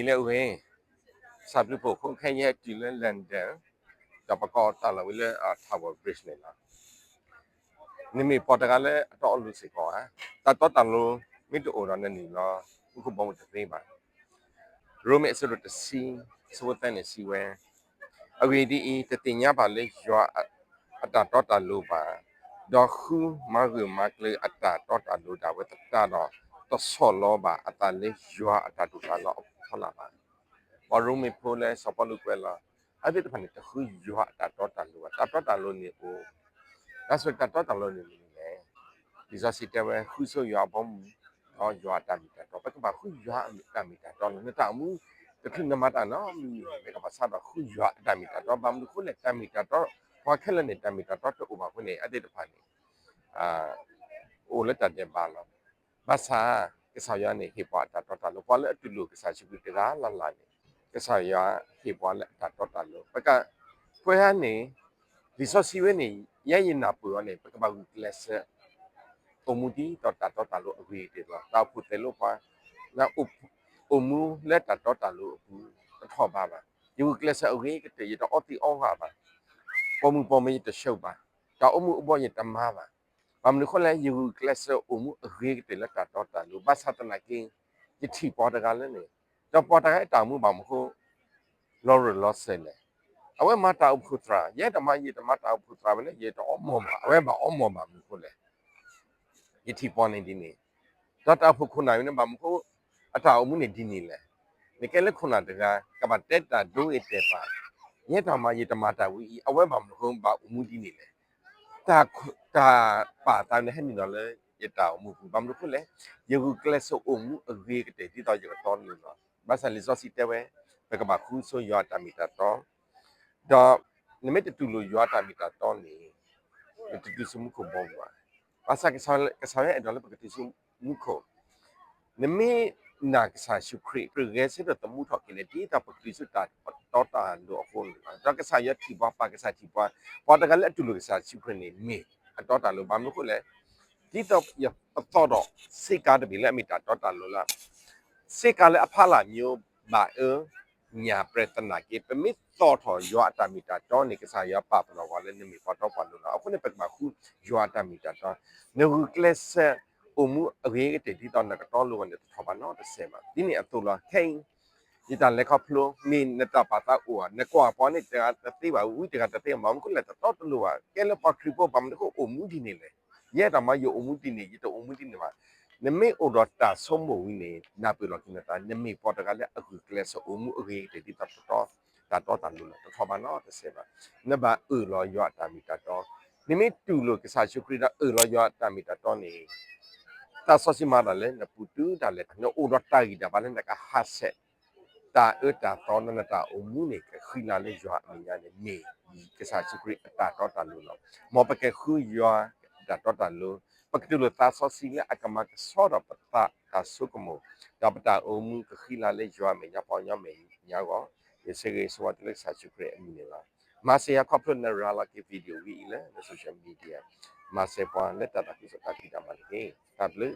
ဒီလေဝင်းစာပြဖို့ခုန်ခဲရဲ့ဒီလေလန်ဒန်တပကောတာလဝလေထာဝဘရစ်နေလားနိမီပေါ်တကလည်းအတော်လူစီကောဟာတတော်တလူမိတူအော်ရနေနော်ခုပုံတသိပါရိုမေဆိုတော့စီဆိုတဲ့နေစီဝဲအဝေဒီတတင်ညာပါလေရွာအတာတော်တလူပါဒေါ်ခုမဂုမကလေအတာတော်တလူဒါဝတတာတော့တဆောလောပါအတာလေရွာအတာတူတာလောဖလာပါဘာရုံးမဖိုးလဲစပလူကွဲလာအဲ့ဒီတဖန်တခုရွာတာတော့တလူတာတော့တလူနေကိုဒါဆိုတာတော့တလူနေလေဒီစားစီတဲဝဲခုဆိုရွာဘုံတော့ရွာတာမီတာတော့ဘက်ကဘာခုရွာတာမီတာတော့နေတာမှုတခုနမတာနော်ဘက်ကဘာစားတော့ခုရွာတာမီတာတော့ဘာမလို့ခုလက်တာမီတာတော့ဘာခက်လက်နေတာမီတာတော့တူပါခုနေအဲ့ဒီတဖန်အာအိုလက်တဲ့ပါလောဘာသာကစားရနေဟိပွားတာတော့တလူပေါ်လက်တူလူကစားရှိပြီးတကားလာလာနေကစားရဟိပွားလက်တာတော့တလူဘက်ကဖွဲဟနေဒီဆိုစီဝဲနေရရင်နာပူရနေဘက်ကဘာကလစ်အမှုဒီတော့တာတော့တလူအဝေးတယ်တော့တောက်ဖို့တယ်လို့ပါနာအမှုလက်တာတော့တလူဘူးထော့ပါပါယူကလစ်အဝေးကတည်းကတော့အတီအောင်ဟာပါပေါ်မှုပေါ်မီတရှုပ်ပါတော့အမှုအပေါ်ရတမားပါဘာမလို့ခလဲယူကလစ်အမှုအဝေးကတည်းလက်တာတော့တလူဘာသာတနာကင်းယတိပေါ်တကလည်းနေတော့ပေါ်တကတောင်မှုပါမဟုတ်လော်ရလော့ဆယ်လေအဝဲမတာဥဖုထရာရဲတမရဲတမတာဥဖုထရာပဲလေရဲတော့အမောမှာအဝဲမအမောမှာမဟုတ်လေယတိပေါ်နေဒီနေတော့တာဖုခုနိုင်နေဘာမဟုတ်အတာအမှုနေဒီနေလေနေကဲလက်ခုနာတကကဘာတက်တာဒိုးရတဲ့ပါရဲတမရဲတမတာဝီအဝဲဘာမဟုတ်ဘာအမှုဒီနေလေတာပါတာနေဟဲ့နေတော့လေရတာအမှုဘာမလို့လဲယေကူကလစ်ဆိုအမှုအဝေးကတည်းဒီတော့ရတော့နေတော့ဘာသာလီစောစီတဲဝဲဘက်ကဘာခုဆိုရတာမီတာတော့တော့နမိတ်တူလိုရွာတာမီတာတော့နေတူစမှုကိုဘောပါဘာသာကစားရဲ့တော့လည်းပကတိစမှုကိုနမိနာကစားရှုခရီပရဂက်စစ်တော့မှုထောက်ကိလေဒီတာပကတိစတာတော့တာလို့အခုတော့ကစားရတီပါပါကစားတီပါပေါ်တကလည်းတူလိုကစားရှုခရီနေမေအတော့တာလို့ဘာလို့ခုလဲဒီတော့တော့စိတ်ကားတပြီလက်မီတာတော့တာလို့လားစိတ်ကလည်းအဖလာမျိုးဘာညာပရတနာကေပမစ်တော့ထော်ရွာတာမီတာတော့နေကစားရပါပလောကလည်းနေမီပေါ်တော့ပါလို့လားအခုနေပတ်မှာခုရွာတာမီတာတော့နေကလစ်အမှုအဝေးကတည်းကတော့တော့လို့နေတော့ဘာနော်တစ်စက်မှာဒီနေ့အတူလားခိန်ဒီတန်လက်ခဖလိုမင်းနတာပါတာအိုနကွာပေါ်နေတာတိပါဝီတကတည်းမမကုလက်တော့တလို့ကဲလပတ်ခရီပေါ်ဘာမလို့အမှုဒီနေလေရဲတမယအမှုဒီနေရတော့အမှုဒီနေမှာနမေအိုဒတာဆုံးမဝီနေနာပီလောကနေတာနမေပေါ်တကလည်းအခုကလစ်အမှုအဝေးတည်းတော့တာလို့တော့ဘာနော်တစ်စက်မှာနဘာလောရွာတာမီတာတော့နမေတူလို့ကစားရှုခရီတာလောရွာတာမီတာတော့နေတာဆောစီမာလည်းနပူတူတာလည်းနော်အိုဒတာကြီးတာဘာလဲကဟာဆက်တာတာတော့နတာအမှုနေခီလာလေရွာအမြညာနေမေကစားချီခရီတာတော့တာလို့တော့မောပကခူရွာတာတော့တာလို့ပကတူလတာဆောစီလေအကမကဆောရပတာတာဆုကမောဒါပတာအမှုခီလာလေရွာမေညာပေါညမေညာကောဒီစေကေဆွတ်လက်စာချီခရီအမြနေလားမာဆေယာခေါပလနရာလာကေဗီဒီယိုဝီလေဆိုရှယ်မီဒီယာမာဆေပွားလက်တာတာကိစ္စတာကိတာမလေးတပ်လေ